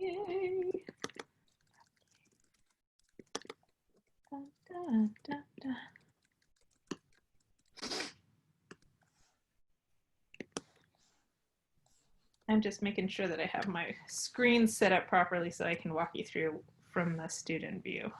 Yay. Da, da, da, da. I'm just making sure that I have my screen set up properly so I can walk you through from the student view.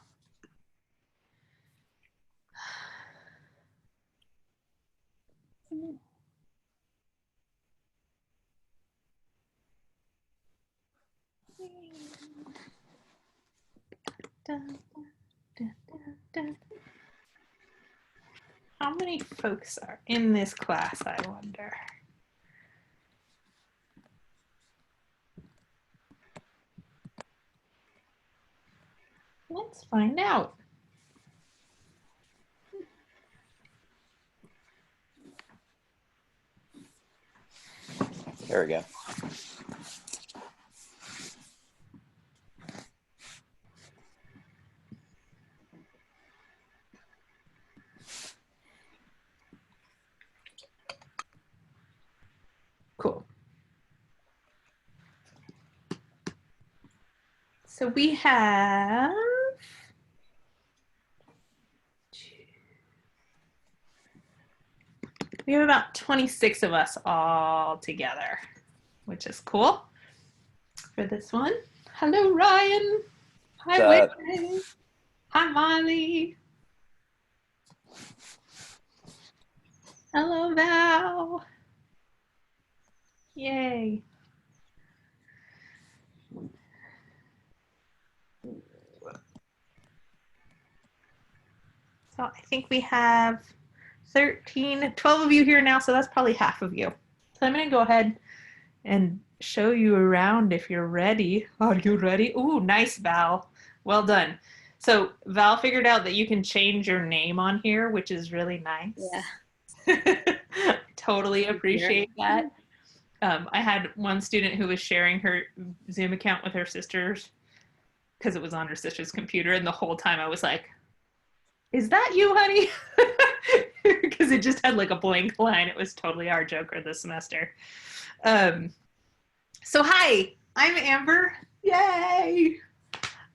How many folks are in this class, I wonder? Let's find out. There we go. Cool. So we have about 26 of us all together, which is cool for this one. Hello, Ryan. Hi, Whitney. Hi, Molly. Hello, Val. Yay. So I think we have 12 of you here now, so that's probably half of you. So I'm going to go ahead and show you around if you're ready. Are you ready? Ooh, nice, Val. Well done. So Val figured out that you can change your name on here, which is really nice. Yeah. Totally appreciate that. I had one student who was sharing her Zoom account with her sisters because it was on her sister's computer, and the whole time I was like, is that you, honey? Because it just had like a blank line. It was totally our Joker this semester. So hi, I'm Amber. Yay!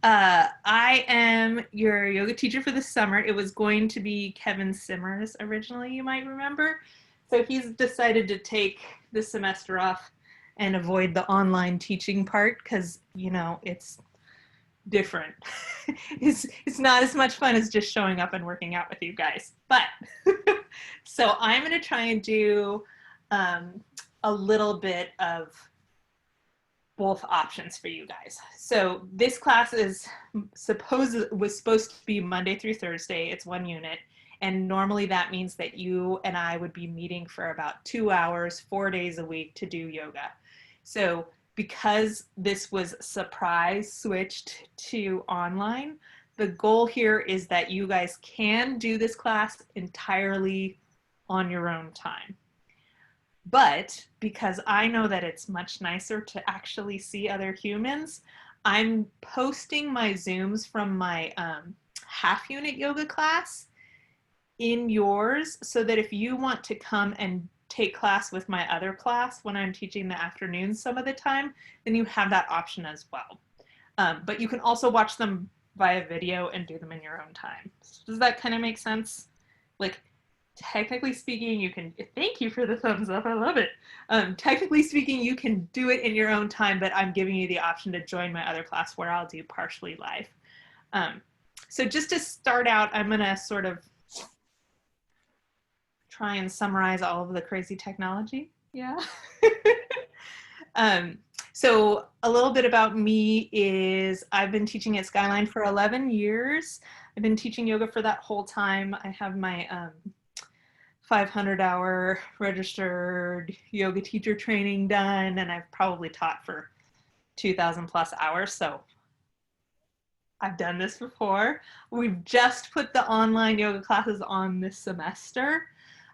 I am your yoga teacher for the summer. It was going to be Kevin Simmers originally, you might remember. So he's decided to take the semester off and avoid the online teaching part because, you know, it's different. It's not as much fun as just showing up and working out with you guys. But so I'm going to try and do a little bit of both options for you guys. So this class was supposed to be Monday through Thursday. It's one unit. And normally that means that you and I would be meeting for about 2 hours, 4 days a week to do yoga. So because this was surprise switched to online, the goal here is that you guys can do this class entirely on your own time. But because I know that it's much nicer to actually see other humans, I'm posting my Zooms from my half unit yoga class in yours so that if you want to come and take class with my other class when I'm teaching the afternoon some of the time, then you have that option as well. But you can also watch them via video and do them in your own time. Does that kind of make sense? Like, technically speaking, you can, thank you for the thumbs up, I love it. Technically speaking, you can do it in your own time, but I'm giving you the option to join my other class where I'll do partially live. So just to start out, I'm gonna sort of try and summarize all of the crazy technology. Yeah. So a little bit about me is I've been teaching at Skyline for 11 years. I've been teaching yoga for that whole time. I have my 500-hour registered yoga teacher training done, and I've probably taught for 2,000 plus hours. So I've done this before. We've just put the online yoga classes on this semester.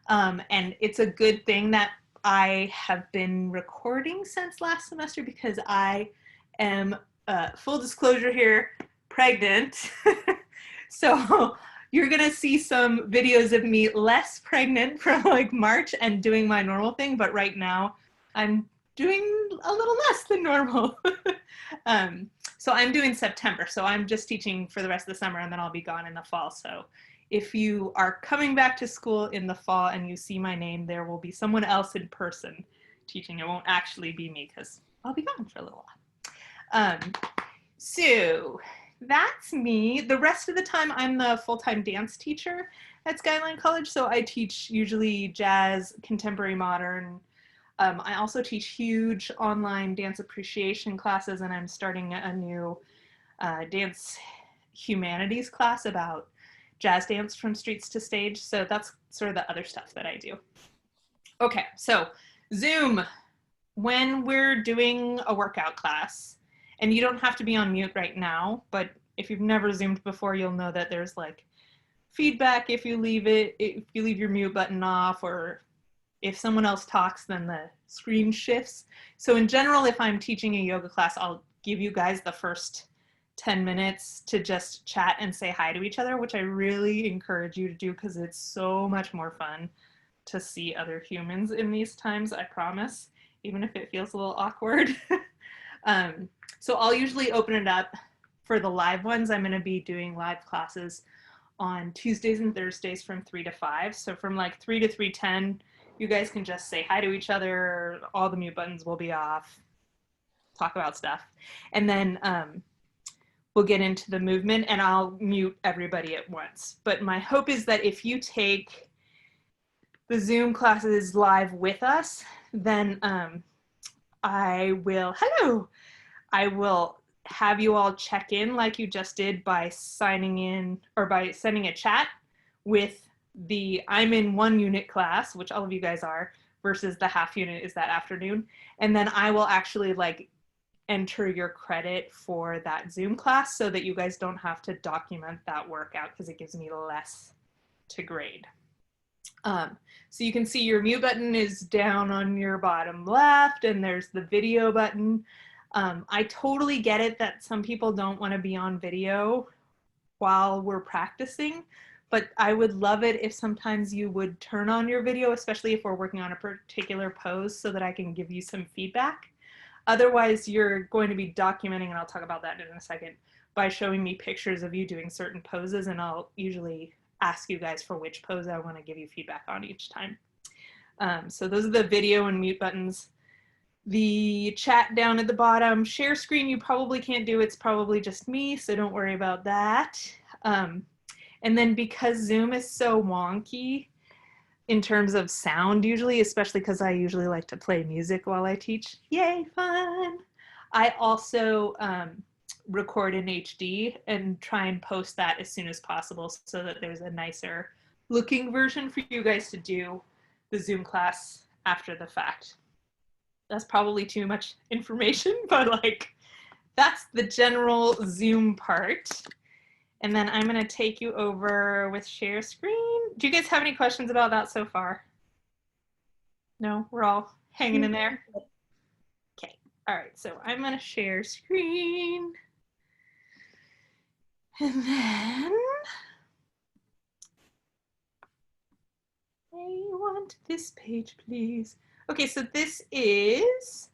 And it's a good thing that I have been recording since last semester because I am, full disclosure here, pregnant. So you're gonna see some videos of me less pregnant from like March and doing my normal thing, but right now I'm doing a little less than normal. So I'm doing September. So I'm just teaching for the rest of the summer and then I'll be gone in the fall. So if you are coming back to school in the fall and you see my name, there will be someone else in person teaching. It won't actually be me because I'll be gone for a little while. So that's me. The rest of the time, I'm the full-time dance teacher at Skyline College. So I teach usually jazz, contemporary modern. I also teach huge online dance appreciation classes, and I'm starting a new dance humanities class about jazz dance from streets to stage. So that's sort of the other stuff that I do. Okay, so Zoom, when we're doing a workout class, and you don't have to be on mute right now, but if you've never Zoomed before, you'll know that there's like feedback if you leave your mute button off, or if someone else talks, then the screen shifts. So in general, if I'm teaching a yoga class, I'll give you guys the first 10 minutes to just chat and say hi to each other, which I really encourage you to do because it's so much more fun to see other humans in these times, I promise, even if it feels a little awkward. So I'll usually open it up for the live ones. I'm going to be doing live classes on Tuesdays and Thursdays from 3 to 5. So from like 3 to 3:10, you guys can just say hi to each other. All the mute buttons will be off, talk about stuff. And then we'll get into the movement and I'll mute everybody at once. But my hope is that if you take the Zoom classes live with us, then I will have you all check in like you just did by signing in or by sending a chat with the I'm in 1 unit class, which all of you guys are, versus the half unit is that afternoon. And then I will actually like enter your credit for that Zoom class so that you guys don't have to document that workout because it gives me less to grade. So you can see your mute button is down on your bottom left and there's the video button. I totally get it that some people don't want to be on video while we're practicing, but I would love it if sometimes you would turn on your video, especially if we're working on a particular pose so that I can give you some feedback. Otherwise, you're going to be documenting, and I'll talk about that in a second, by showing me pictures of you doing certain poses, and I'll usually ask you guys for which pose I want to give you feedback on each time. So those are the video and mute buttons. The chat down at the bottom, share screen you probably can't do, it's probably just me, so don't worry about that. And then because Zoom is so wonky in terms of sound usually, especially because I usually like to play music while I teach, yay, fun! I also record in HD and try and post that as soon as possible so that there's a nicer looking version for you guys to do the Zoom class after the fact. That's probably too much information, but like that's the general Zoom part. And then I'm going to take you over with share screen. Do you guys have any questions about that so far? No, we're all hanging in there. Okay. All right. So I'm going to share screen. And then I want this page, please. Okay, so this is,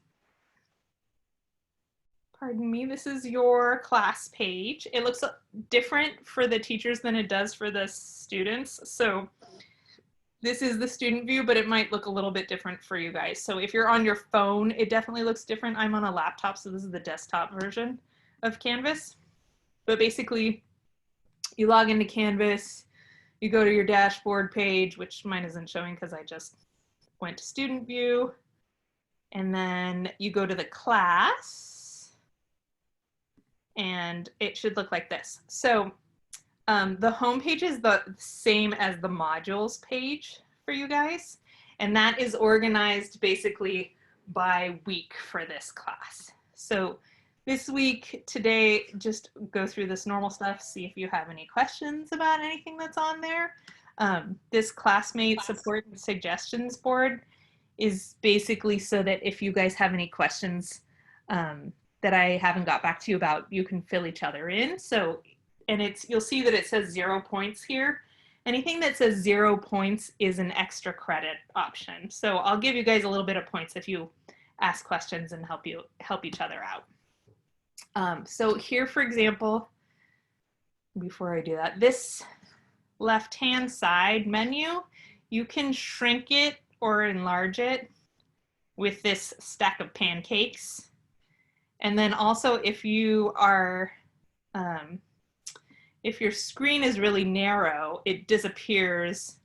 pardon me, this is your class page. It looks different for the teachers than it does for the students. So this is the student view, but it might look a little bit different for you guys. So if you're on your phone, it definitely looks different. I'm on a laptop, so this is the desktop version of Canvas. But basically, you log into Canvas, you go to your dashboard page, which mine isn't showing because I just went to student view, and then you go to the class, and it should look like this. So the home page is the same as the modules page for you guys, and that is organized basically by week for this class. So this week, today, just go through this normal stuff, see if you have any questions about anything that's on there. This classmate support and suggestions board is basically so that if you guys have any questions that I haven't got back to you about, you can fill each other in. So, and you'll see that it says 0 points here. Anything that says 0 points is an extra credit option. So I'll give you guys a little bit of points if you ask questions and help each other out. So here, for example, before I do that, this left-hand side menu, you can shrink it or enlarge it with this stack of pancakes. And then also if you are, if your screen is really narrow, it disappears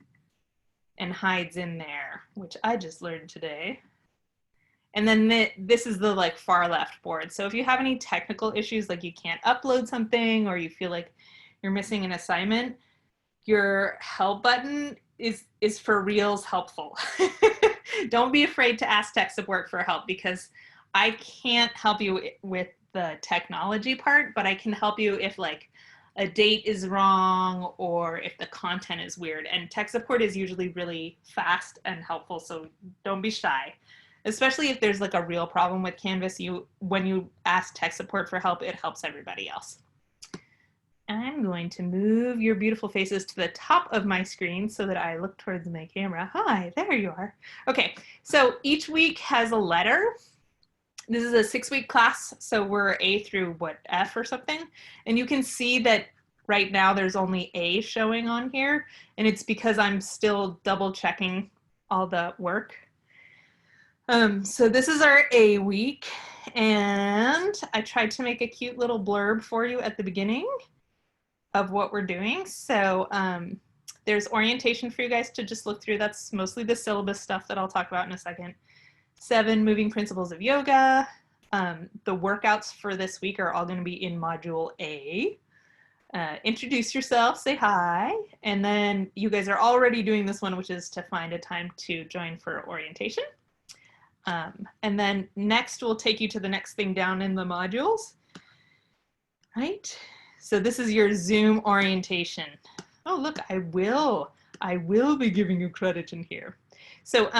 and hides in there, which I just learned today. And then this is the like far left board. So if you have any technical issues, like you can't upload something or you feel like you're missing an assignment, your help button is for reals helpful. Don't be afraid to ask tech support for help, because I can't help you with the technology part, but I can help you if like a date is wrong or if the content is weird. And tech support is usually really fast and helpful, so don't be shy. Especially if there's like a real problem with Canvas, when you ask tech support for help, it helps everybody else. I'm going to move your beautiful faces to the top of my screen so that I look towards my camera. Hi, there you are. Okay, so each week has a letter. This is a 6-week class, so we're A through what, F or something? And you can see that right now there's only A showing on here, and it's because I'm still double checking all the work. So this is our A week, and I tried to make a cute little blurb for you at the beginning of what we're doing. So there's orientation for you guys to just look through. That's mostly the syllabus stuff that I'll talk about in a second. 7 moving principles of yoga. The workouts for this week are all going to be in module A. Introduce yourself, say hi, and then you guys are already doing this one, which is to find a time to join for orientation. And then next we'll take you to the next thing down in the modules. Right? So this is your Zoom orientation. Oh, look, I will be giving you credit in here. So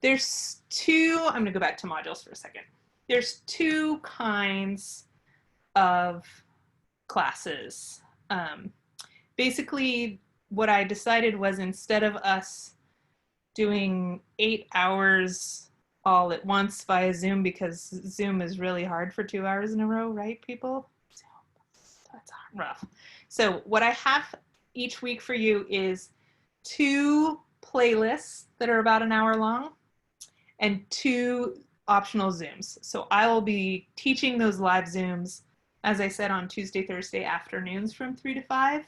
there's I'm gonna go back to modules for a second. There's 2 kinds of classes. Basically, what I decided was, instead of us doing 8 hours all at once via Zoom, because Zoom is really hard for 2 hours in a row, right, people? That's rough. So what I have each week for you is 2 playlists that are about an hour long and 2 optional Zooms. So I will be teaching those live Zooms, as I said, on Tuesday, Thursday afternoons from 3 to 5.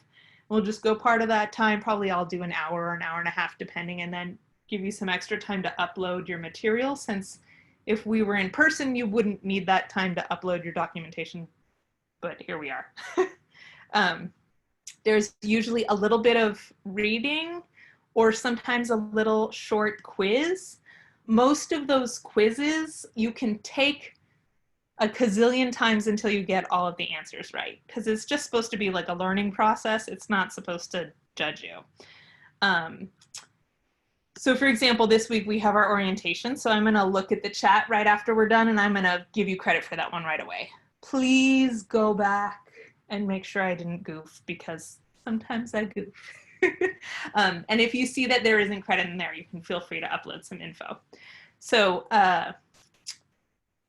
We'll just go part of that time. Probably I'll do an hour or an hour and a half, depending, and then give you some extra time to upload your material, since if we were in person, you wouldn't need that time to upload your documentation, but here we are. There's usually a little bit of reading or sometimes a little short quiz. Most of those quizzes you can take a gazillion times until you get all of the answers right, because it's just supposed to be like a learning process. It's not supposed to judge you. So for example, this week we have our orientation. So I'm gonna look at the chat right after we're done, and I'm gonna give you credit for that one right away. Please go back and make sure I didn't goof, because sometimes I goof. And if you see that there isn't credit in there, you can feel free to upload some info. So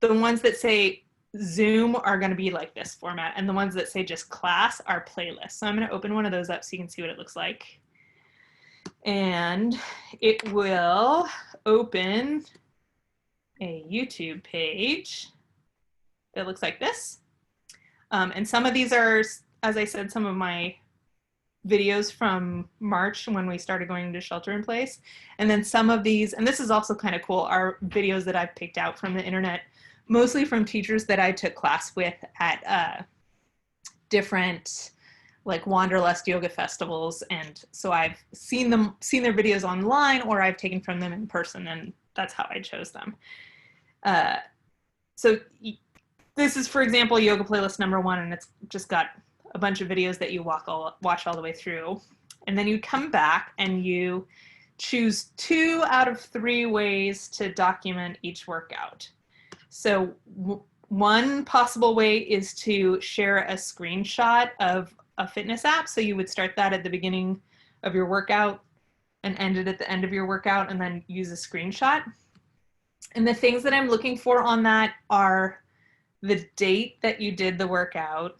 the ones that say Zoom are going to be like this format, and the ones that say just class are playlists. So I'm going to open one of those up so you can see what it looks like. And it will open a YouTube page that looks like this. And some of these are, as I said, some of my videos from March when we started going into shelter in place. And then some of these, and this is also kind of cool, are videos that I've picked out from the internet, mostly from teachers that I took class with at different like Wanderlust yoga festivals. And so I've seen their videos online, or I've taken from them in person, and that's how I chose them. So this is, for example, yoga playlist number 1, and it's just got a bunch of videos that you watch all the way through. And then you come back and you choose 2 out of 3 ways to document each workout. So one possible way is to share a screenshot of a fitness app. So you would start that at the beginning of your workout and end it at the end of your workout, and then use a screenshot. And the things that I'm looking for on that are the date that you did the workout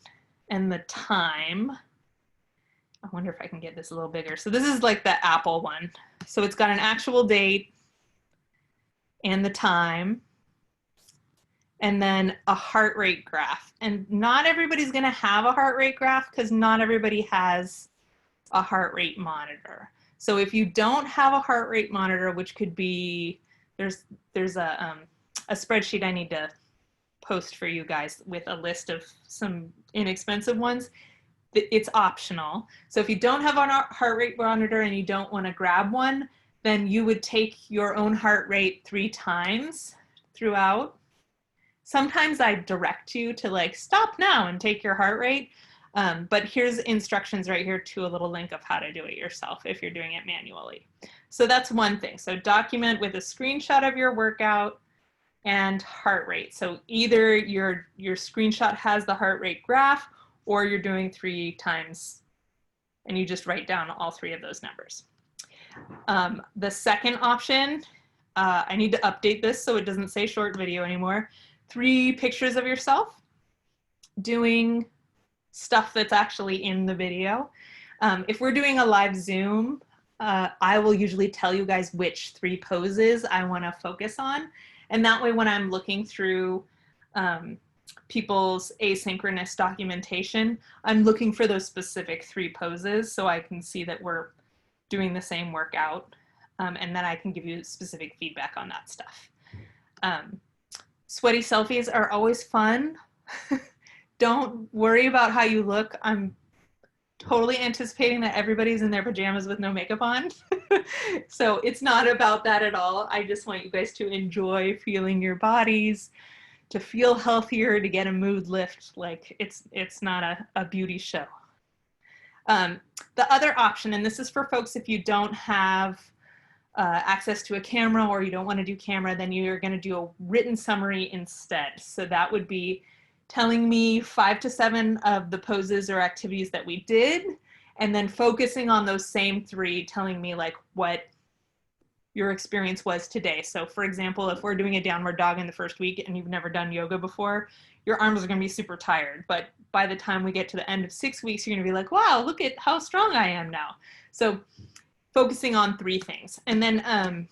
and the time. I wonder if I can get this a little bigger. So this is like the Apple one. So it's got an actual date and the time, and then a heart rate graph. And not everybody's going to have a heart rate graph because not everybody has a heart rate monitor. So if you don't have a heart rate monitor, which could be, there's a spreadsheet I need to post for you guys with a list of some inexpensive ones. It's optional. So if you don't have a heart rate monitor and you don't want to grab one, then you would take your own heart rate 3 times throughout. Sometimes I direct you to like stop now and take your heart rate. But here's instructions right here to a little link of how to do it yourself if you're doing it manually. So that's one thing. So document with a screenshot of your workout and heart rate. So either your screenshot has the heart rate graph or you're doing 3 times and you just write down all 3 of those numbers. The second option, I need to update this so it doesn't say short video anymore. 3 pictures of yourself doing stuff that's actually in the video. If we're doing a live Zoom, I will usually tell you guys which 3 poses I want to focus on. And that way when I'm looking through people's asynchronous documentation, I'm looking for those specific 3 poses so I can see that we're doing the same workout, and then I can give you specific feedback on that stuff. Sweaty selfies are always fun. Don't worry about how you look. I'm totally anticipating that everybody's in their pajamas with no makeup on. So it's not about that at all. I just want you guys to enjoy feeling your bodies, to feel healthier, to get a mood lift. Like it's not a beauty show. The other option, and this is for folks if you don't have access to a camera or you don't want to do camera, then you're going to do a written summary instead. So that would be telling me 5 to 7 of the poses or activities that we did, and then focusing on those same 3, telling me like what your experience was today. So for example, if we're doing a downward dog in the first week and you've never done yoga before, your arms are going to be super tired. But by the time we get to the end of 6 weeks, you're going to be like, wow, look at how strong I am now. So focusing on 3 things. And then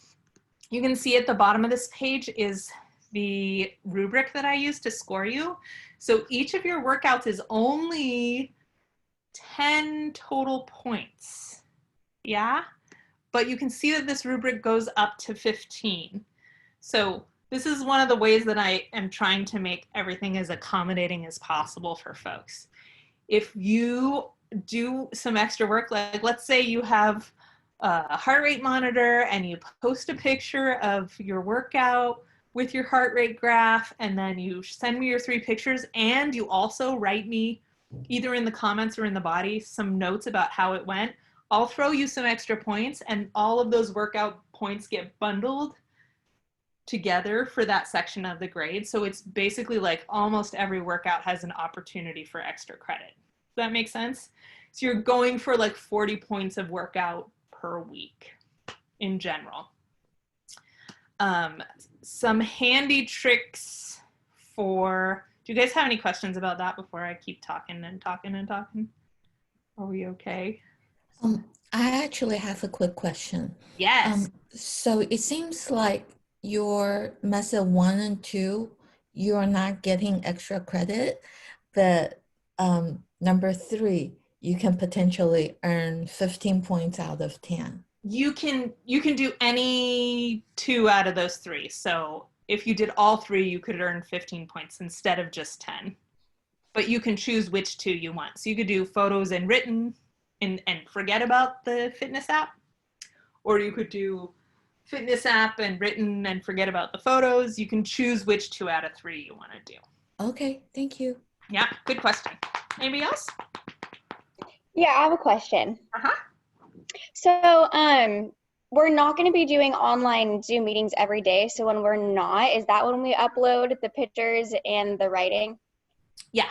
you can see at the bottom of this page is the rubric that I use to score you. So each of your workouts is only 10 total points. Yeah? But you can see that this rubric goes up to 15. So this is one of the ways that I am trying to make everything as accommodating as possible for folks. If you do some extra work, like let's say you have a heart rate monitor and you post a picture of your workout with your heart rate graph, and then you send me your 3 pictures, and you also write me either in the comments or in the body some notes about how it went, I'll throw you some extra points, and all of those workout points get bundled together for that section of the grade. So it's basically like almost every workout has an opportunity for extra credit. Does that make sense? So you're going for like 40 points of workout per week in general. Some handy tricks for, do you guys have any questions about that before I keep talking and talking and talking? Are we okay? I actually have a quick question. Yes. So it seems like your method 1 and 2, you're not getting extra credit, but number 3, you can potentially earn 15 points out of 10. You can do any 2 out of those 3. So if you did all 3, you could earn 15 points instead of just 10. But you can choose which 2 you want. So you could do photos and written and forget about the fitness app. Or you could do fitness app and written and forget about the photos. You can choose which 2 out of 3 you want to do. Okay, thank you. Yeah, good question. Anybody else? Yeah, I have a question. Uh-huh. So, we're not going to be doing online Zoom meetings every day. So when we're not, is that when we upload the pictures and the writing? Yeah.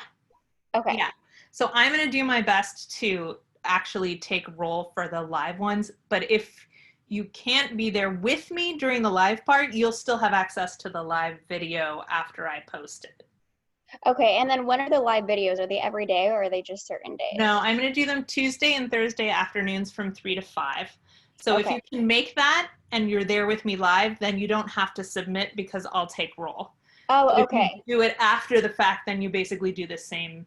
Okay. Yeah. So I'm going to do my best to actually take roll for the live ones. But if you can't be there with me during the live part, you'll still have access to the live video after I post it. Okay, and then when are the live videos? Are they every day or are they just certain days? No, I'm going to do them Tuesday and Thursday afternoons from 3 to 5. So if Okay. you can make that and you're there with me live, then you don't have to submit because I'll take roll. Oh, But if okay. you do it after the fact, then you basically do the same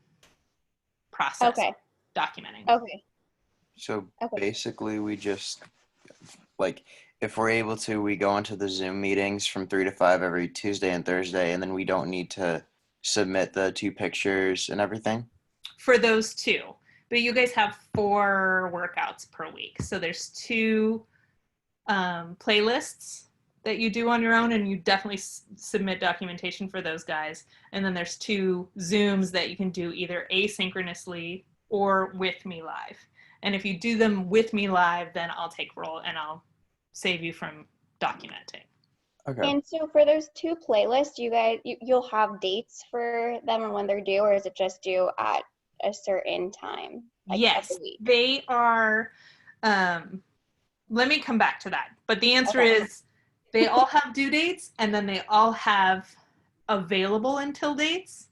process, Okay. documenting. Okay. So Okay. basically, we just, like, if we're able to, we go into the Zoom meetings from 3 to 5 every Tuesday and Thursday, and then we don't need to submit the 2 pictures and everything. For those 2. But you guys have 4 workouts per week. So there's 2 playlists that you do on your own, and you definitely submit documentation for those guys. And then there's 2 Zooms that you can do either asynchronously or with me live. And if you do them with me live, then I'll take roll and I'll save you from documenting. Okay. And so for those 2 playlists, you'll have dates for them and when they're due, or is it just due at a certain time? Like Yes, of the week? they are. Let me come back to that. But the answer Okay. is they all have due dates, and then they all have available until dates.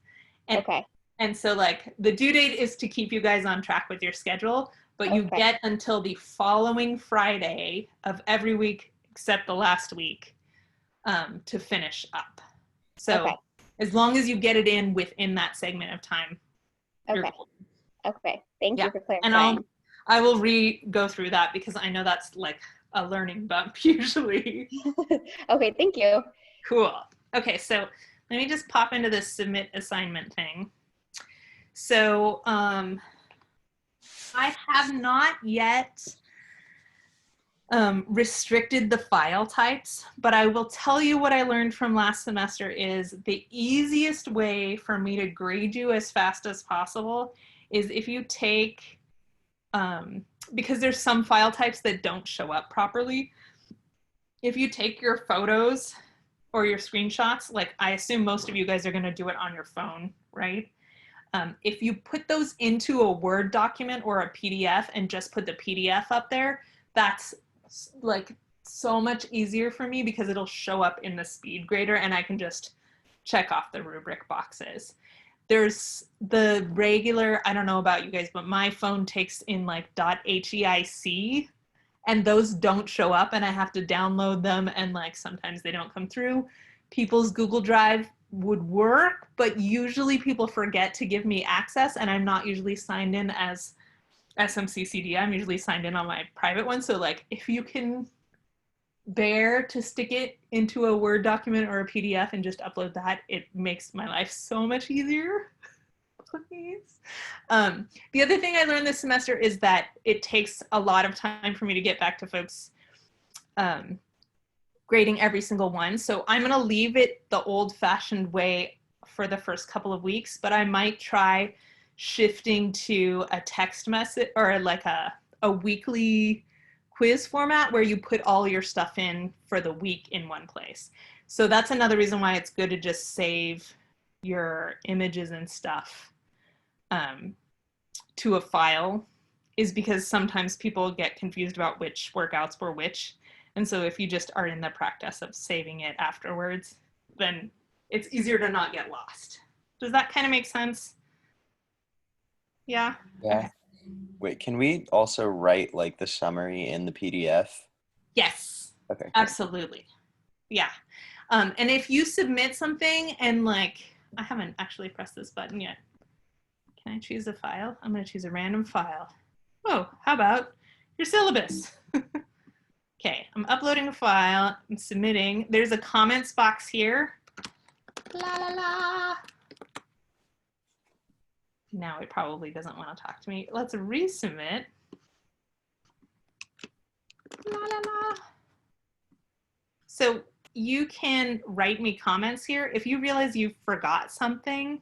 And, Okay. and so like the due date is to keep you guys on track with your schedule, but you Okay. get until the following Friday of every week except the last week to finish up. So Okay. as long as you get it in within that segment of time, you're Okay. golden. Okay. Thank Yeah. you for And clarifying. I will go through that because I know that's like a learning bump usually. Okay, thank you. Cool. Okay, so let me just pop into this submit assignment thing. So I have not yet restricted the file types, but I will tell you what I learned from last semester is the easiest way for me to grade you as fast as possible is if you take, because there's some file types that don't show up properly. If you take your photos or your screenshots, like I assume most of you guys are going to do it on your phone, right? If you put those into a Word document or a PDF and just put the PDF up there, that's like so much easier for me because it'll show up in the speed grader and I can just check off the rubric boxes. There's the regular, I don't know about you guys, but my phone takes in like .heic and those don't show up and I have to download them and like sometimes they don't come through. People's Google Drive would work, but usually people forget to give me access and I'm not usually signed in as SMCCD. I'm usually signed in on my private one. So like if you can bear to stick it into a Word document or a PDF and just upload that, it makes my life so much easier. Please. The other thing I learned this semester is that it takes a lot of time for me to get back to folks grading every single one. So I'm going to leave it the old-fashioned way for the first couple of weeks, but I might try shifting to a text message or like a weekly quiz format where you put all your stuff in for the week in one place. So that's another reason why it's good to just save your images and stuff to a file, is because sometimes people get confused about which workouts were which. And so if you just are in the practice of saving it afterwards, then it's easier to not get lost. Does that kind of make sense? Yeah? Yeah. Okay. Wait, can we also write like the summary in the PDF? Yes. Okay. Absolutely. Yeah. And if you submit something and like, I haven't actually pressed this button yet. Can I choose a file? I'm going to choose a random file. Oh, how about your syllabus? Okay, I'm uploading a file, I'm submitting. There's a comments box here. La la la. Now it probably doesn't want to talk to me. Let's resubmit. La la la. So you can write me comments here. If you realize you forgot something,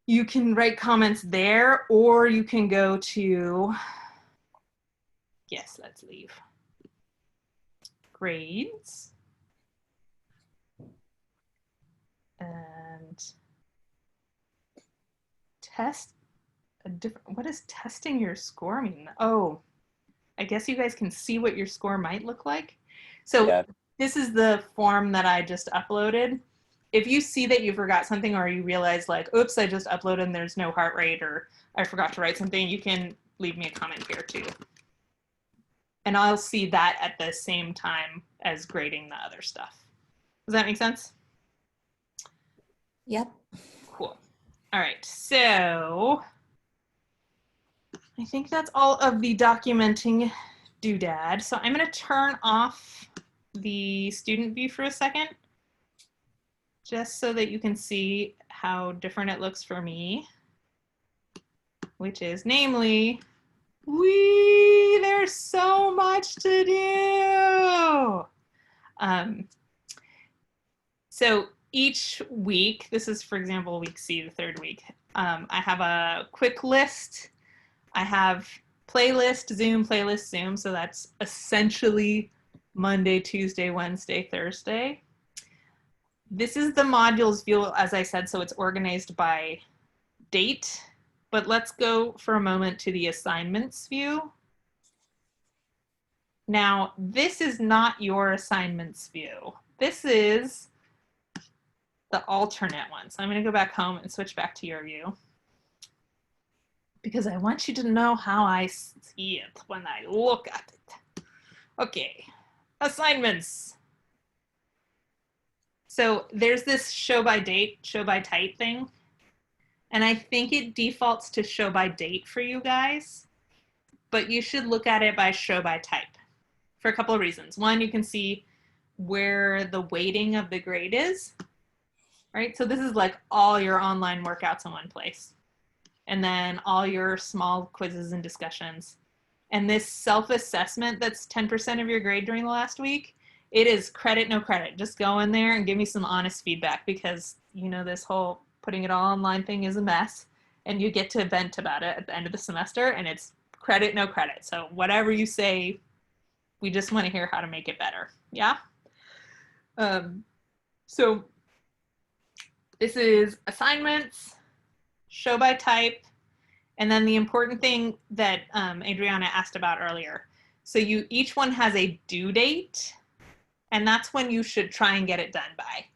you can write comments there, or you can go to, yes, let's leave. Grades. And test a different, what does testing your score mean? Oh, I guess you guys can see what your score might look like. So Yeah. this is the form that I just uploaded. If you see that you forgot something or you realize like, oops, I just uploaded and there's no heart rate, or I forgot to write something, you can leave me a comment here too. And I'll see that at the same time as grading the other stuff. Does that make sense? Yep. Cool. All right, so I think that's all of the documenting doodad. So I'm going to turn off the student view for a second, just so that you can see how different it looks for me, which is namely, there's so much to do. So each week, this is, for example, week C, the third week, I have a quick list. I have playlist, Zoom. So that's essentially Monday, Tuesday, Wednesday, Thursday. This is the modules view, as I said, so it's organized by date. But let's go for a moment to the assignments view. Now, this is not your assignments view. This is the alternate one. So I'm going to go back home and switch back to your view, because I want you to know how I see it when I look at it. Okay, assignments. So there's this show by date, show by type thing. And I think it defaults to show by date for you guys, but you should look at it by show by type for a couple of reasons. One, you can see where the weighting of the grade is, right? So this is like all your online workouts in one place, and then all your small quizzes and discussions. And this self-assessment that's 10% of your grade during the last week, it is credit, no credit. Just go in there and give me some honest feedback, because you know this whole putting it all online thing is a mess, and you get to vent about it at the end of the semester, and it's credit, no credit. So whatever you say, we just want to hear how to make it better. Yeah. So this is assignments, show by type, and then the important thing that Adriana asked about earlier. So each one has a due date, and that's when you should try and get it done by.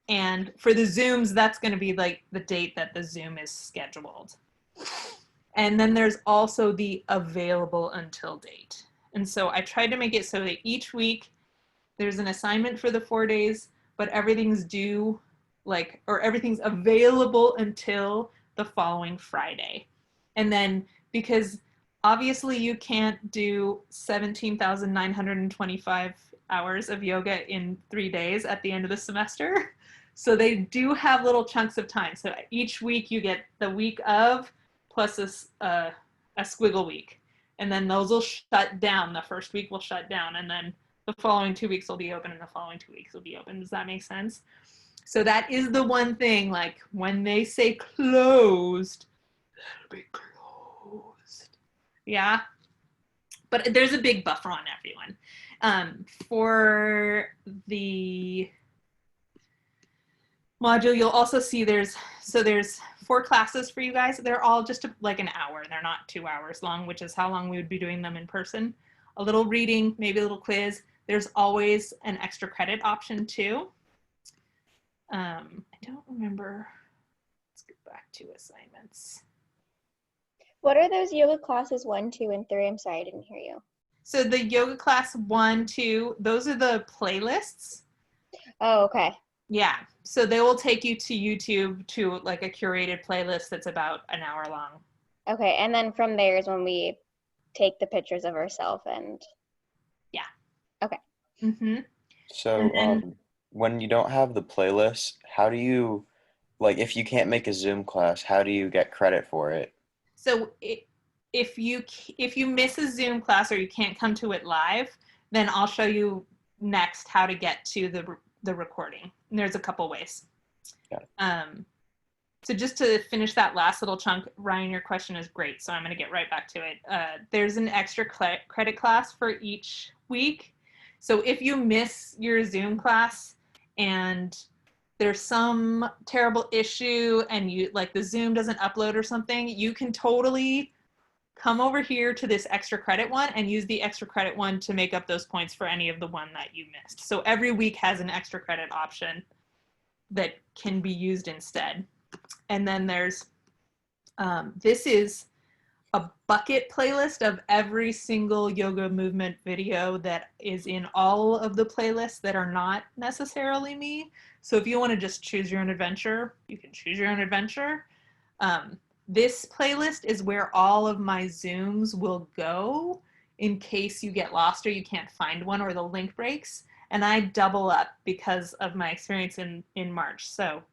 And for the Zooms, that's going to be like the date that the Zoom is scheduled. And then there's also the available until date. And so I tried to make it so that each week there's an assignment for the 4 days, but everything's due, or everything's available until the following Friday. And then, because obviously you can't do 17,925 hours of yoga in 3 days at the end of the semester. So they do have little chunks of time. So each week you get the week of plus a squiggle week. And then those will shut down. The first week will shut down. And then the following 2 weeks will be open, and the following 2 weeks will be open. Does that make sense? So that is the one thing, like when they say closed, it'll be closed. Yeah. But there's a big buffer on everyone. For the module, you'll also see there's 4 classes for you guys. They're all just like an hour. They're not 2 hours long, which is how long we would be doing them in person. A little reading, maybe a little quiz. There's always an extra credit option too. I don't remember. Let's get back to assignments. What are those yoga classes 1, 2, and 3? I'm sorry, I didn't hear you. So the yoga class 1, 2, those are the playlists. Oh, okay. Yeah. So they will take you to YouTube to like a curated playlist that's about an hour long. Okay, and then from there is when we take the pictures of ourselves and. Yeah. Okay. Mm-hmm. So when you don't have the playlist, how do you, if you can't make a Zoom class, how do you get credit for it? So if you miss a Zoom class or you can't come to it live, then I'll show you next how to get to the recording. And there's a couple ways. Yeah. So just to finish that last little chunk, Ryan, your question is great. So I'm going to get right back to it. There's an extra credit class for each week. So if you miss your Zoom class and there's some terrible issue and the Zoom doesn't upload or something, you can totally come over here to this extra credit one and use the extra credit one to make up those points for any of the one that you missed. So every week has an extra credit option that can be used instead. And then there's, this is a bucket playlist of every single yoga movement video that is in all of the playlists that are not necessarily me. So if you want to just choose your own adventure, you can choose your own adventure. This playlist is where all of my Zooms will go in case you get lost or you can't find one or the link breaks. And I double up because of my experience in March. So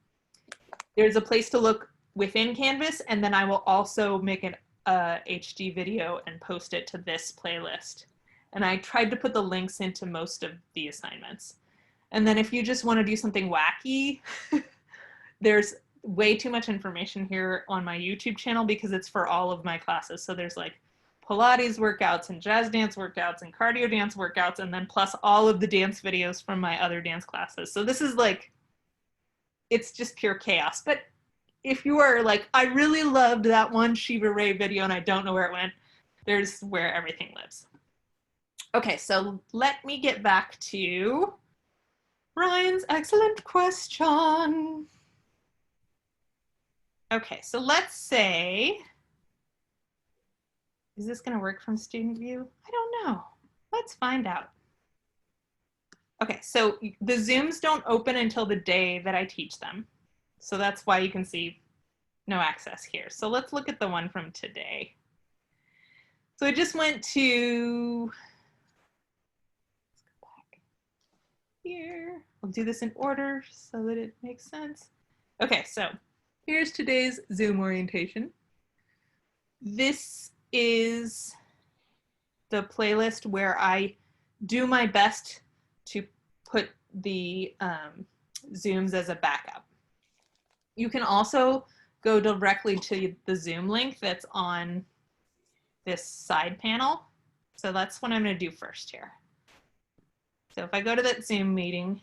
there's a place to look within Canvas, and then I will also make an HD video and post it to this playlist. And I tried to put the links into most of the assignments. And then if you just want to do something wacky, there's way too much information here on my YouTube channel because it's for all of my classes. So there's like Pilates workouts and jazz dance workouts and cardio dance workouts, and then plus all of the dance videos from my other dance classes. So this is like, it's just pure chaos. But if you are like, I really loved that one Shiva Ray video and I don't know where it went, there's where everything lives. Okay, so let me get back to Ryan's excellent question. Okay, so let's say, is this gonna work from student view? I don't know. Let's find out. Okay, so the Zooms don't open until the day that I teach them. So that's why you can see no access here. So let's look at the one from today. So I just went to, let's go back here. I'll do this in order so that it makes sense. Okay, so here's today's Zoom orientation. This is the playlist where I do my best to put the Zooms as a backup. You can also go directly to the Zoom link that's on this side panel. So that's what I'm going to do first here. So if I go to that Zoom meeting,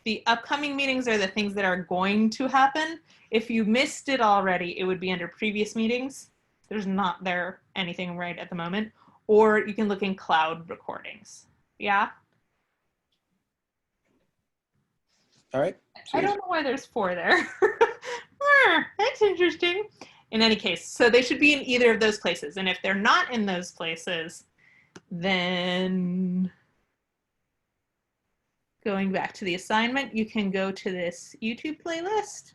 the upcoming meetings are the things that are going to happen. If you missed it already, it would be under previous meetings. There's not there anything right at the moment. Or you can look in cloud recordings. Yeah? All right. I don't know why there's 4 there. That's interesting. In any case, so they should be in either of those places. And if they're not in those places, then going back to the assignment, you can go to this YouTube playlist.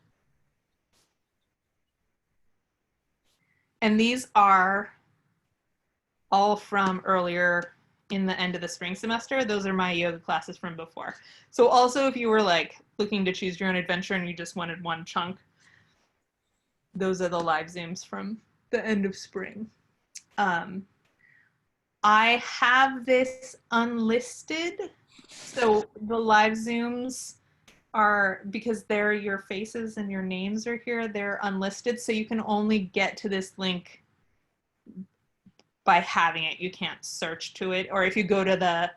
And these are all from earlier in the end of the spring semester. Those are my yoga classes from before. So also if you were like looking to choose your own adventure and you just wanted one chunk, those are the live Zooms from the end of spring. I have this unlisted. So the live Zooms are, because they're your faces and your names are here, they're unlisted. So you can only get to this link by having it. You can't search to it. Or if you go to the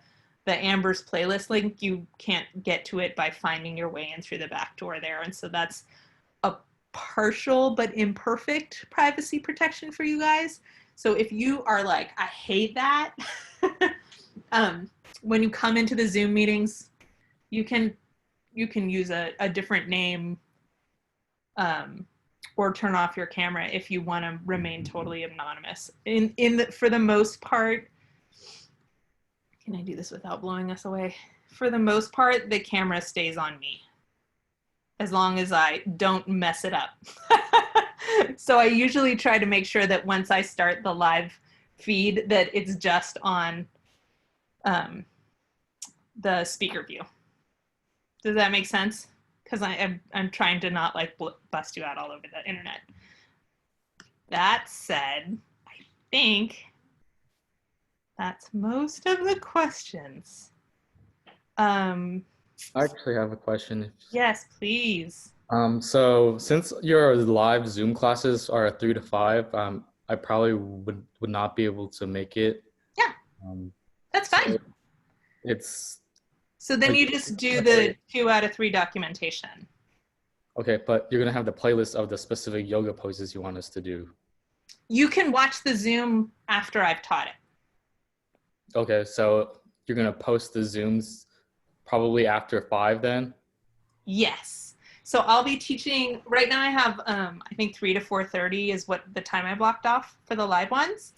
Amber's playlist link, you can't get to it by finding your way in through the back door there. And so that's a partial but imperfect privacy protection for you guys. So if you are like, I hate that, when you come into the Zoom meetings, you can use a different name or turn off your camera if you want to remain totally anonymous. For the most part, can I do this without blowing us away? For the most part, the camera stays on me, as long as I don't mess it up. So I usually try to make sure that once I start the live feed that it's just on the speaker view. Does that make sense? Because I'm trying to not like bust you out all over the internet. That said, I think that's most of the questions. I actually have a question. Yes, please. So since your live Zoom classes are 3 to 5, I probably would not be able to make it. Yeah, that's fine. So then you just do the 2 out of 3 documentation. Okay, but you're gonna have the playlist of the specific yoga poses you want us to do. You can watch the Zoom after I've taught it. Okay, so you're gonna post the Zooms probably after 5 then? Yes. So I'll be teaching, right now I have, I think 3 to 4:30 is what the time I blocked off for the live ones.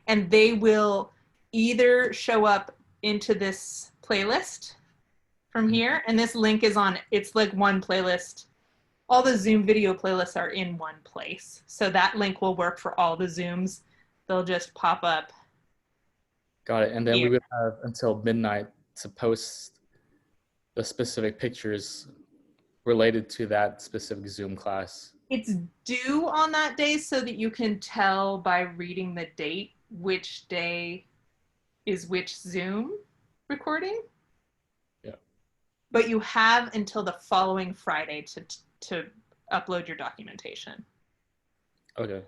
And they will either show up into this playlist from here. And this link is on, it's like one playlist. All the Zoom video playlists are in one place. So that link will work for all the Zooms. They'll just pop up. Got it. And then we here. would have until midnight to post the specific pictures related to that specific Zoom class. It's due on that day so that you can tell by reading the date which day is which Zoom recording. Yeah. But you have until the following Friday to upload your documentation. Okay.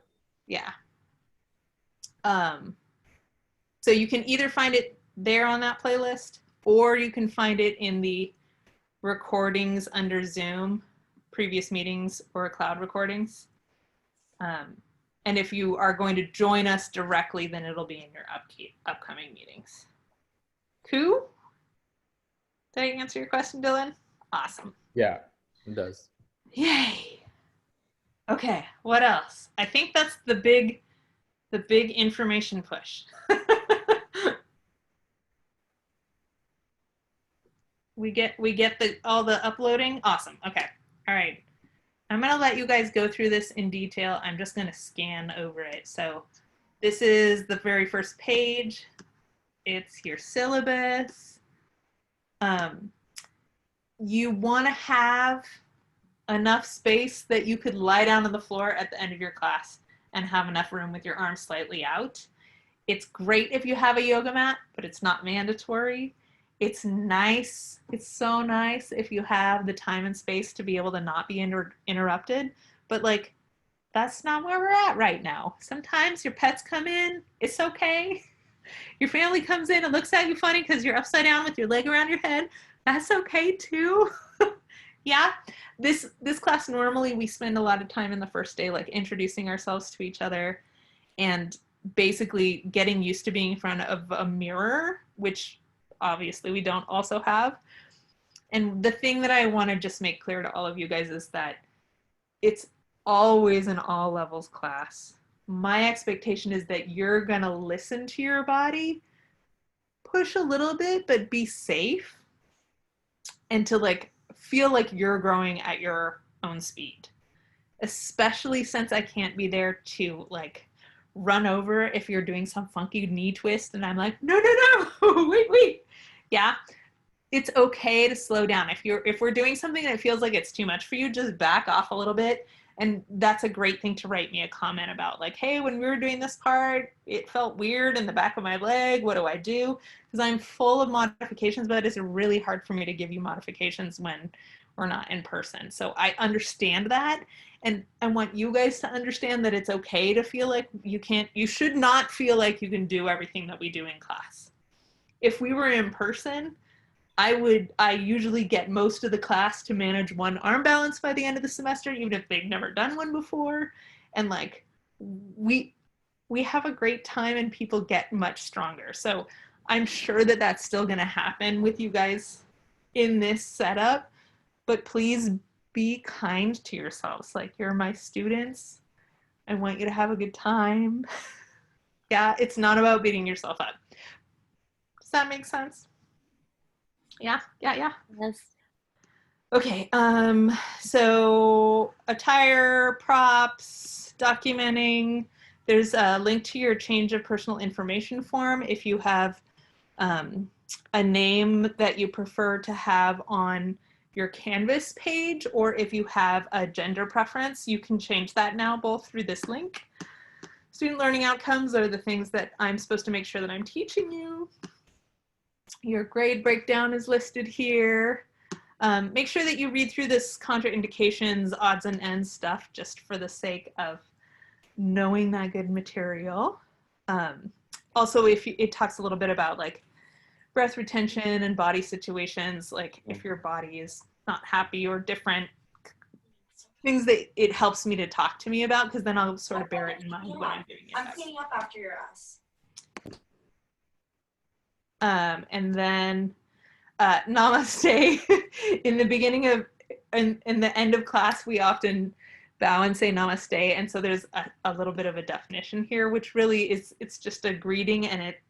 Yeah. So you can either find it there on that playlist, or you can find it in the recordings under Zoom, previous meetings or cloud recordings. And if you are going to join us directly, then it'll be in your upcoming meetings. Cool? Did I answer your question, Dylan? Awesome. Yeah, it does. Yay. Okay, what else? I think that's the big information push. we get all the uploading. Awesome. Okay. All right. I'm going to let you guys go through this in detail. I'm just going to scan over it. So this is the very first page. It's your syllabus. You want to have enough space that you could lie down on the floor at the end of your class and have enough room with your arms slightly out. It's great if you have a yoga mat, but it's not mandatory. It's nice. It's so nice if you have the time and space to be able to not be interrupted. But like, that's not where we're at right now. Sometimes your pets come in. It's okay. Your family comes in and looks at you funny because you're upside down with your leg around your head. That's okay too. Yeah. This class, normally we spend a lot of time in the first day like introducing ourselves to each other and basically getting used to being in front of a mirror, which obviously we don't also have. And the thing that I want to just make clear to all of you guys is that it's always an all levels class. My expectation is that you're going to listen to your body, push a little bit, but be safe, and to like feel like you're growing at your own speed, especially since I can't be there to like run over if you're doing some funky knee twist and I'm like, no, wait. Yeah. It's okay to slow down. If we're doing something that feels like it's too much for you, just back off a little bit. And that's a great thing to write me a comment about, like, hey, when we were doing this part, it felt weird in the back of my leg. What do I do? Because I'm full of modifications, but it's really hard for me to give you modifications when we're not in person. So I understand that. And I want you guys to understand that it's okay to feel like you should not feel like you can do everything that we do in class. If we were in person, I usually get most of the class to manage one arm balance by the end of the semester, even if they've never done one before. And like, we have a great time and people get much stronger. So I'm sure that that's still going to happen with you guys in this setup, but please be kind to yourselves. Like, you're my students. I want you to have a good time. Yeah, it's not about beating yourself up. Does that make sense? Yeah. Yes. Okay, so attire, props, documenting. There's a link to your change of personal information form if you have a name that you prefer to have on your Canvas page, or if you have a gender preference, you can change that now both through this link. Student learning outcomes are the things that I'm supposed to make sure that I'm teaching you. Your grade breakdown is listed here. Make sure that you read through this contraindications, odds and ends stuff just for the sake of knowing that good material. Also, it talks a little bit about like breath retention and body situations, like if your body is not happy or different. things that it helps me to talk to me about, because then I'll sort of bear it in mind when I'm doing it. I'm cleaning up after your ass. And then namaste. In the beginning of, in the end of class, we often bow and say namaste. And so there's a little bit of a definition here, which really is, it's just a greeting, and it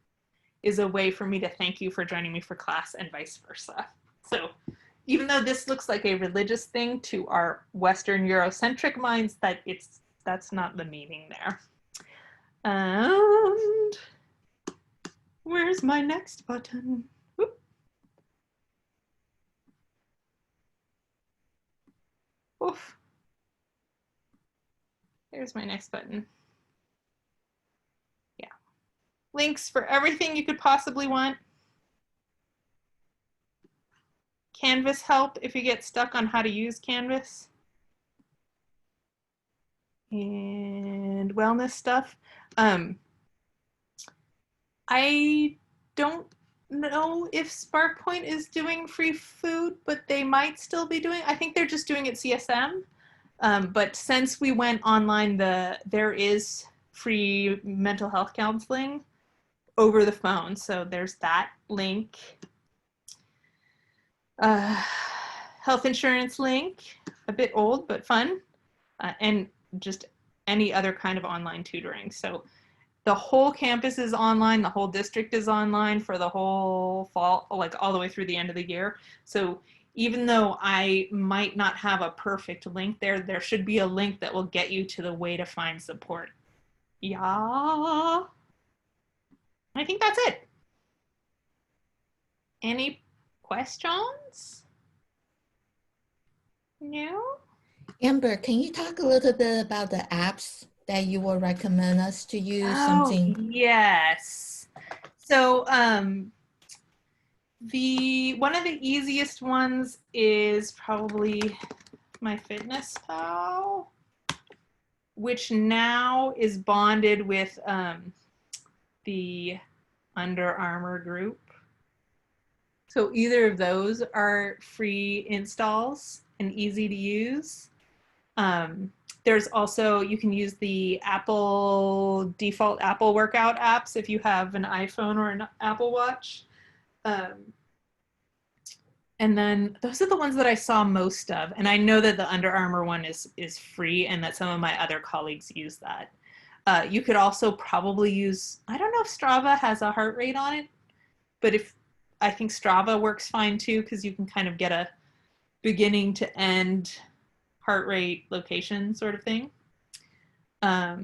is a way for me to thank you for joining me for class and vice versa. So even though this looks like a religious thing to our Western Eurocentric minds, that's not the meaning there. And where's my next button? Whoop. Oof. There's my next button. Yeah. Links for everything you could possibly want. Canvas help if you get stuck on how to use Canvas. And wellness stuff. I don't know if SparkPoint is doing free food, but they might still be doing, I think they're just doing it CSM. But since we went online, there is free mental health counseling over the phone. So there's that link. Health insurance link, a bit old, but fun. And just any other kind of online tutoring. So the whole campus is online, the whole district is online for the whole fall, like all the way through the end of the year. So even though I might not have a perfect link there should be a link that will get you to the way to find support. Yeah. I think that's it. Any questions? No? Amber, can you talk a little bit about the apps that you would recommend us to use? Oh, Something. yes. So one of the easiest ones is probably my FitnessPal, which now is bonded with the Under Armour group. So either of those are free installs and easy to use. There's also, you can use the default Apple workout apps if you have an iPhone or an Apple Watch. And then those are the ones that I saw most of. And I know that the Under Armour one is free, and that some of my other colleagues use that. You could also probably use, I don't know if Strava has a heart rate on it, but I think Strava works fine too, because you can kind of get a beginning to end heart rate location sort of thing. Yeah,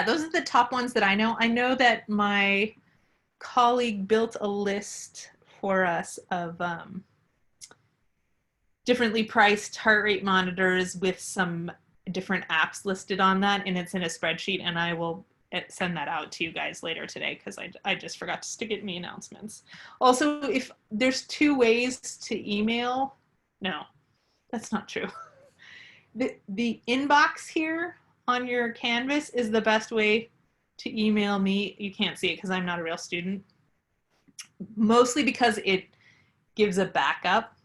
those are the top ones that I know. I know that my colleague built a list for us of differently priced heart rate monitors with some different apps listed on that, and it's in a spreadsheet, and I will send that out to you guys later today, because I just forgot to stick it in the announcements. Also, if there's 2 ways to email, no, that's not true. The inbox here on your Canvas is the best way to email me. You can't see it because I'm not a real student. Mostly because it gives a backup.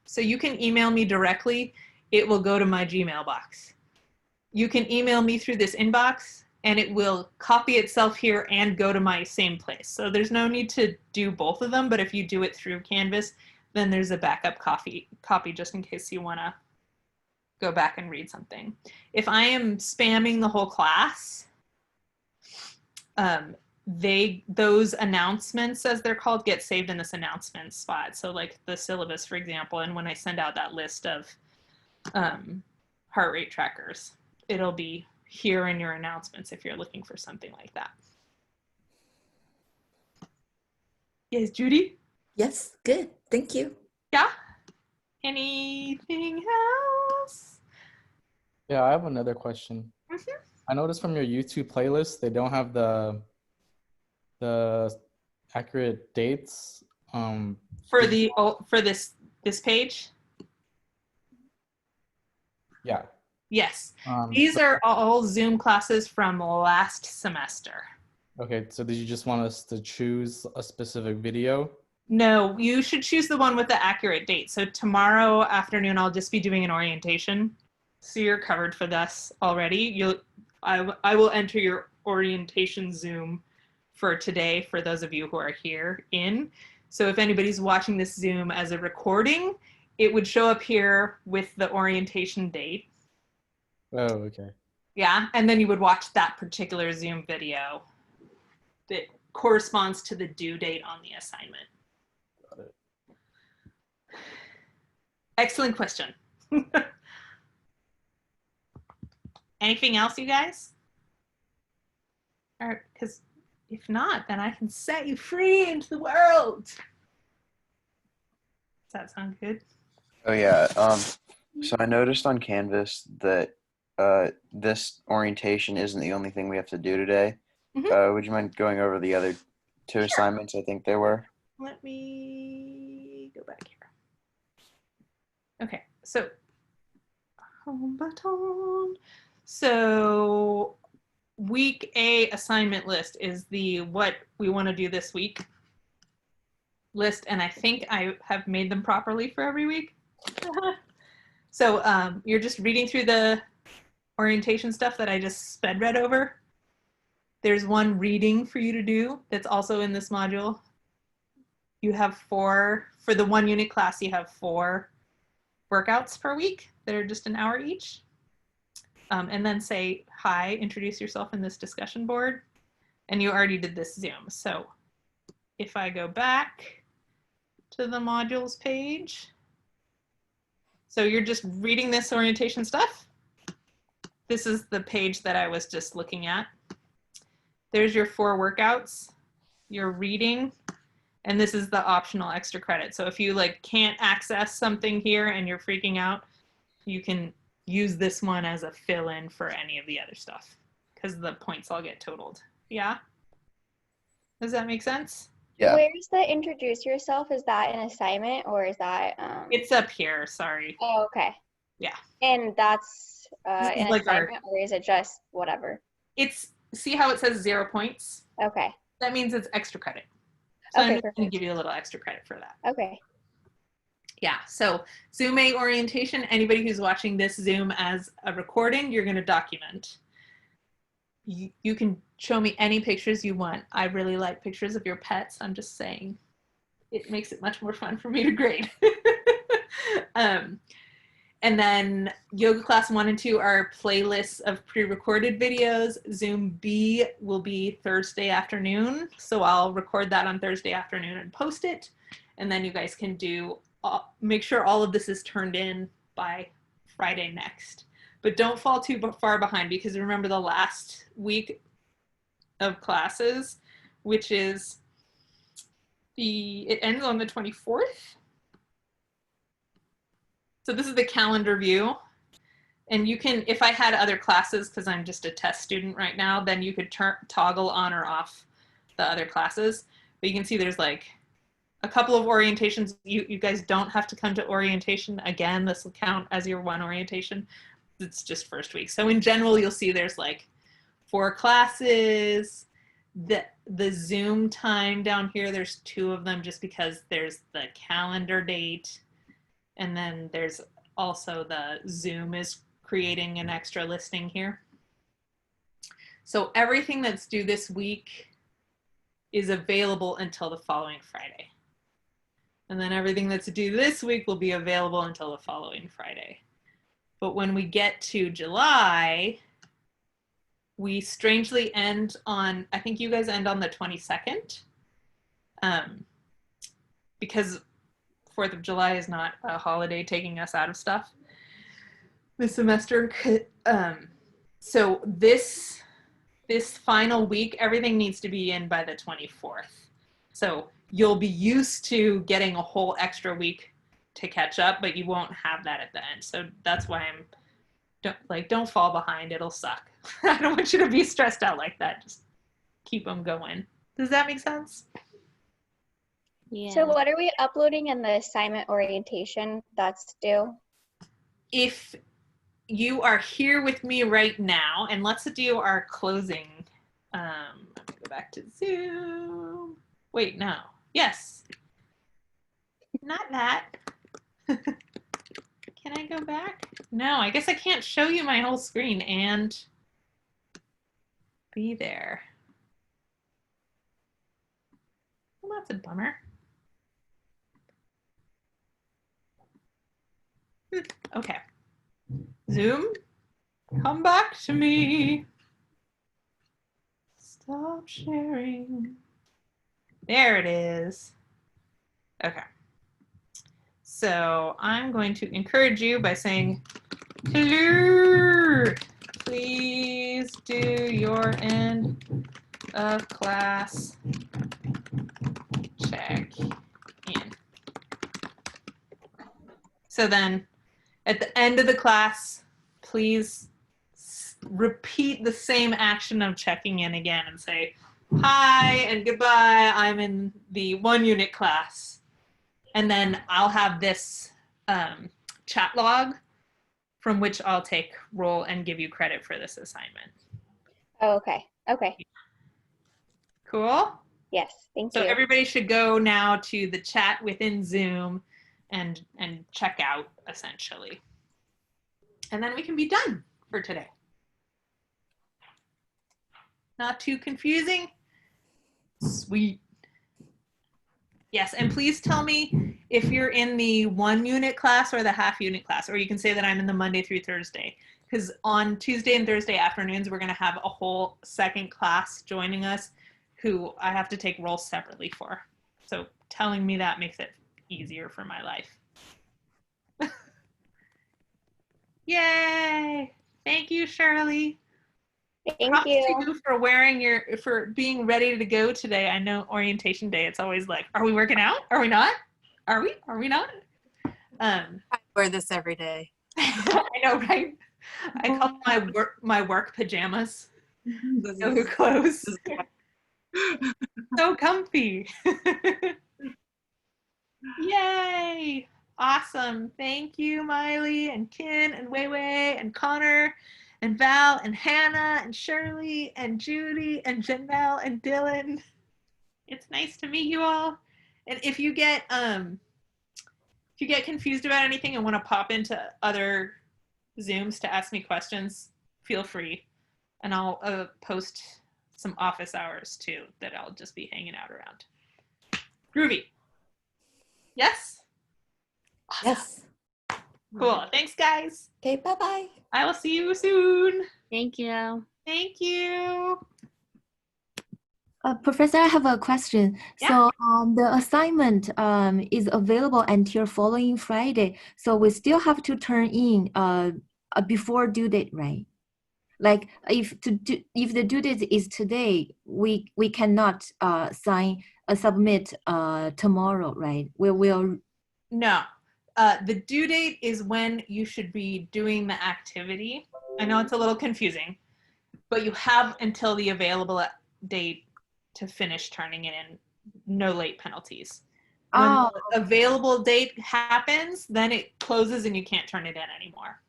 So you can email me directly. It will go to my Gmail box. You can email me through this inbox, and it will copy itself here and go to my same place. So there's no need to do both of them, but if you do it through Canvas, then there's a backup copy just in case you want to go back and read something. If I am spamming the whole class, those announcements, as they're called, get saved in this announcement spot. So like the syllabus, for example, and when I send out that list of heart rate trackers, it'll be here in your announcements if you're looking for something like that. Yes, Judy? Yes, good. Thank you. Yeah? Anything else? Yeah, I have another question. Mm-hmm. I noticed from your YouTube playlist, they don't have the accurate dates. For this page? Yeah. Yes. These are all Zoom classes from last semester. Okay, so did you just want us to choose a specific video? No, you should choose the one with the accurate date. So tomorrow afternoon, I'll just be doing an orientation. So you're covered for this already. I will enter your orientation Zoom for today for those of you who are here in. So if anybody's watching this Zoom as a recording, it would show up here with the orientation date. Oh, okay. Yeah, and then you would watch that particular Zoom video that corresponds to the due date on the assignment. Got it. Excellent question. Anything else, you guys? Or, because if not, then I can set you free into the world. Does that sound good? Oh yeah. So I noticed on Canvas that this orientation isn't the only thing we have to do today. Would you mind going over the other two assignments? I think there were. Let me go back here. Okay, so home button. So week A assignment list is the what we want to do this week list, and I think I have made them properly for every week. So you're just reading through the orientation stuff that I just sped read over. There's one reading for you to do that's also in this module. You have 4, for the 1 unit class, you have 4 workouts per week that are just an hour each. And then say hi, introduce yourself in this discussion board. And you already did this Zoom. So if I go back to the modules page, so you're just reading this orientation stuff. This is the page that I was just looking at. There's your 4 workouts, your reading, and this is the optional extra credit. So if you like can't access something here and you're freaking out, you can use this one as a fill-in for any of the other stuff because the points all get totaled. Yeah? Does that make sense? Yeah. Where's the introduce yourself? Is that an assignment or is that It's up here, sorry. Oh, okay. Yeah. And that's This is an like assignment or is it just whatever? It's, see how it says 0 points? Okay. That means it's extra credit. So Okay, I'm just gonna perfect. give you a little extra credit for that. Okay. Yeah, so Zoom A orientation, anybody who's watching this Zoom as a recording, you're gonna document. You can show me any pictures you want. I really like pictures of your pets. I'm just saying, it makes it much more fun for me to grade. And then yoga class 1 and 2 are playlists of pre-recorded videos. Zoom B will be Thursday afternoon. So I'll record that on Thursday afternoon and post it. And then you guys can do, make sure all of this is turned in by Friday next. But don't fall too far behind because remember the last week of classes, which is it ends on the 24th. So this is the calendar view. And you can, if I had other classes, because I'm just a test student right now, then you could toggle on or off the other classes. But you can see there's like a couple of orientations. You guys don't have to come to orientation again. This will count as your 1 orientation. It's just first week. So in general, you'll see there's like 4 classes. The Zoom time down here, there's 2 of them just because there's the calendar date. And then there's also the Zoom is creating an extra listing here. So everything that's due this week is available until the following Friday. And then everything that's due this week will be available until the following Friday. But when we get to July, we strangely end on, I think you guys end on the 22nd. Because 4th of July is not a holiday taking us out of stuff this semester. So this final week, everything needs to be in by the 24th. So you'll be used to getting a whole extra week to catch up, but you won't have that at the end. So that's why don't fall behind. It'll suck. I don't want you to be stressed out like that. Just keep them going. Does that make sense? Yeah. So what are we uploading in the assignment orientation that's due? If you are here with me right now, and let's do our closing. Let me go back to Zoom. Wait, no. Yes. Not that. Can I go back? No, I guess I can't show you my whole screen and be there. Well, that's a bummer. Okay. Zoom, come back to me. Stop sharing. There it is. Okay. So I'm going to encourage you by saying, hello, please do your end of class check in. So then at the end of the class, please repeat the same action of checking in again and say, hi and goodbye, I'm in the 1 unit class. And then I'll have this chat log from which I'll take roll and give you credit for this assignment. Oh, okay. Okay. Cool? Yes. Thank So you. everybody should go now to the chat within Zoom and check out, essentially. And then we can be done for today. Not too confusing? Sweet. Yes, and please tell me if you're in the 1 unit class or the half unit class, or you can say that I'm in the Monday through Thursday. Because on Tuesday and Thursday afternoons, we're going to have a whole second class joining us who I have to take roles separately for. So telling me that makes it easier for my life. Yay! Thank you, Shirley. Thank Props to you. you for being ready to go today. I know orientation day, it's always like, are we working out? Are we not? Are we not? I wear this every day. I know, right? I call them my work pajamas. Yoga clothes. So comfy. Yay! Awesome. Thank you, Miley and Kin and Weiwei and Connor and Val and Hannah and Shirley and Judy and Janelle and Dylan. It's nice to meet you all. And if you get confused about anything and want to pop into other Zooms to ask me questions, feel free. And I'll post some office hours too that I'll just be hanging out around. Groovy. Yes? Awesome. Yes. Cool. Thanks, guys. Okay, bye-bye. I will see you soon. Thank you. Thank you. Professor, I have a question. Yeah. So the assignment is available until following Friday. So we still have to turn in before due date, right? Like if the due date is today, we cannot submit tomorrow, right? We will. No. The due date is when you should be doing the activity. I know it's a little confusing, but you have until the available date to finish turning it in, no late penalties. When the available date happens, then it closes and you can't turn it in anymore.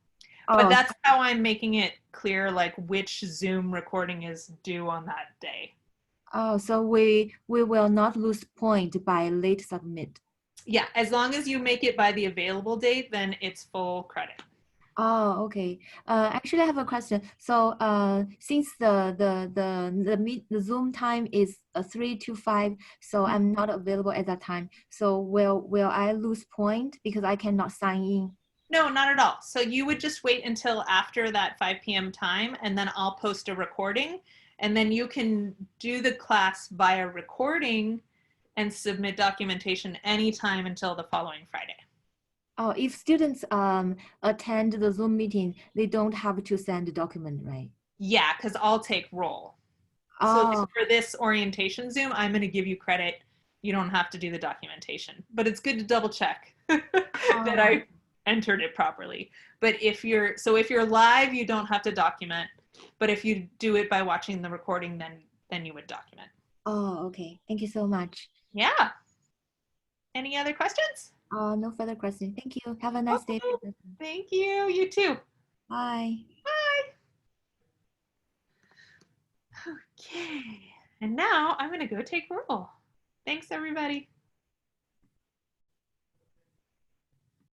But that's how I'm making it clear, like which Zoom recording is due on that day. Oh, so we will not lose point by late submit. Yeah, as long as you make it by the available date, then it's full credit. Oh, okay. Actually, I have a question. So, since the Zoom time is 3 to 5, so I'm not available at that time. So, will I lose point because I cannot sign in? No, not at all. So you would just wait until after that 5 p.m. time, and then I'll post a recording, and then you can do the class via recording and submit documentation anytime until the following Friday. Oh, if students attend the Zoom meeting, they don't have to send the document, right? Yeah, because I'll take roll. Oh. So for this orientation Zoom, I'm going to give you credit. You don't have to do the documentation, but it's good to double check that I entered it properly. But if you're live, you don't have to document. But if you do it by watching the recording, then you would document. Oh, okay. Thank you so much. Yeah. Any other questions? No further questions. Thank you. Have a nice day. Thank you. You too. Bye. Bye. Okay. And now I'm going to go take roll. Thanks, everybody.